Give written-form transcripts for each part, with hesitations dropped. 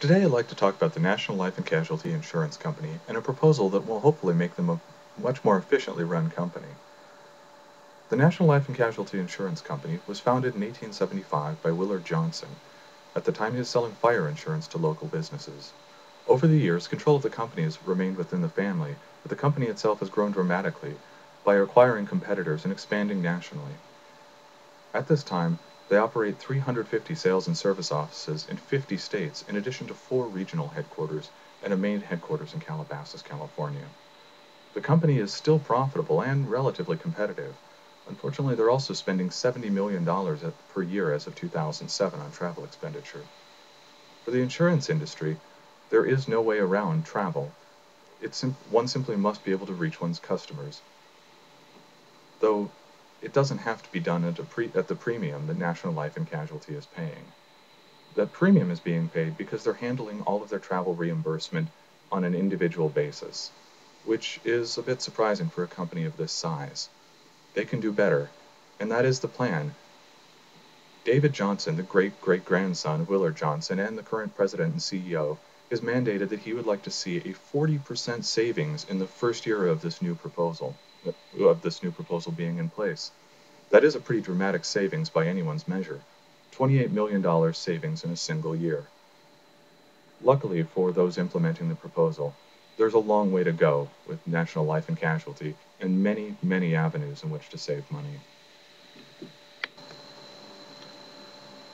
Today I'd like to talk about the National Life and Casualty Insurance Company and a proposal that will hopefully make them a much more efficiently run company. The National Life and Casualty Insurance Company was founded in 1875 by Willard Johnson. At the time he was selling fire insurance to local businesses. Over the years, control of the company has remained within the family, but the company itself has grown dramatically by acquiring competitors and expanding nationally. At this time, they operate 350 sales and service offices in 50 states, in addition to 4 regional headquarters and a main headquarters in Calabasas, California. The company is still profitable and relatively competitive. Unfortunately, they're also spending $70 million per year as of 2007 on travel expenditure. For the insurance industry, there is no way around travel. One simply must be able to reach one's customers, though it doesn't have to be done at the premium that National Life and Casualty is paying. That premium is being paid because they're handling all of their travel reimbursement on an individual basis, which is a bit surprising for a company of this size. They can do better, and that is the plan. David Johnson, the great-great-grandson of Willard Johnson and the current president and CEO, has mandated that he would like to see a 40% savings in the first year of this new proposal being in place. That is a pretty dramatic savings by anyone's measure. $28 million savings in a single year. Luckily for those implementing the proposal, there's a long way to go with National Life and Casualty and many, many avenues in which to save money.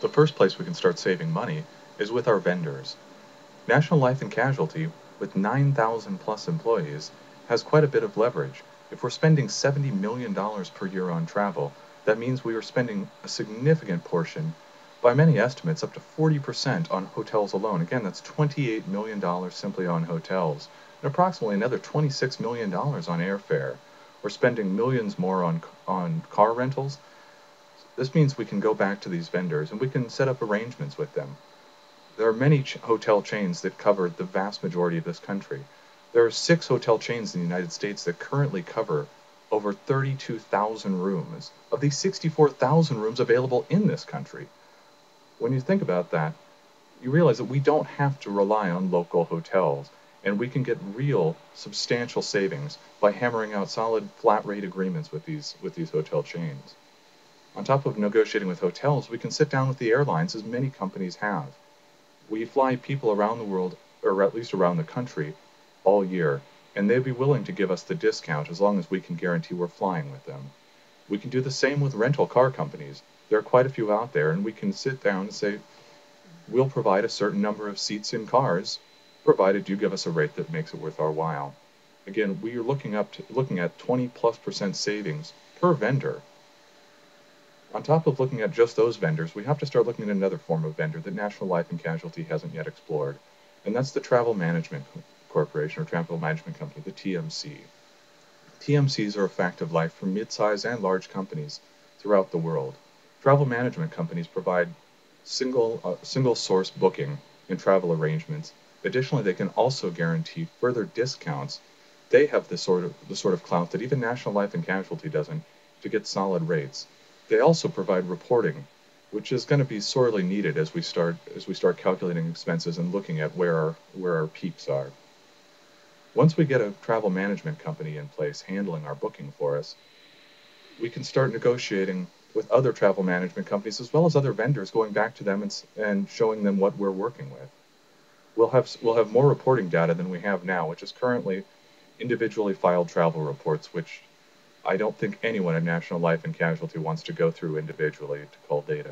The first place we can start saving money is with our vendors. National Life and Casualty, with 9,000 plus employees, has quite a bit of leverage. If we're spending $70 million per year on travel, that means we are spending a significant portion, by many estimates, up to 40% on hotels alone. Again, that's $28 million simply on hotels, and approximately another $26 million on airfare. We're spending millions more on car rentals. This means we can go back to these vendors and we can set up arrangements with them. There are many hotel chains that cover the vast majority of this country. There are 6 hotel chains in the United States that currently cover over 32,000 rooms of the 64,000 rooms available in this country. When you think about that, you realize that we don't have to rely on local hotels, and we can get real substantial savings by hammering out solid flat rate agreements with these hotel chains. On top of negotiating with hotels, we can sit down with the airlines, as many companies have. We fly people around the world, or at least around the country, all year, and they'd be willing to give us the discount as long as we can guarantee we're flying with them. We can do the same with rental car companies. There are quite a few out there, and we can sit down and say, we'll provide a certain number of seats in cars, provided you give us a rate that makes it worth our while. Again, we are looking at 20+% savings per vendor. On top of looking at just those vendors, we have to start looking at another form of vendor that National Life and Casualty hasn't yet explored, and that's the Travel Management Corporation, or Travel Management Company, the TMC. TMCs are a fact of life for mid-size and large companies throughout the world. Travel management companies provide single source booking and travel arrangements. Additionally, they can also guarantee further discounts. They have the sort of clout that even National Life and Casualty doesn't, to get solid rates. They also provide reporting, which is going to be sorely needed as we start calculating expenses and looking at where our peaks are. Once we get a travel management company in place handling our booking for us, we can start negotiating with other travel management companies as well as other vendors, going back to them and showing them what we're working with. We'll have more reporting data than we have now, which is currently individually filed travel reports, which I don't think anyone at National Life and Casualty wants to go through individually to cull data.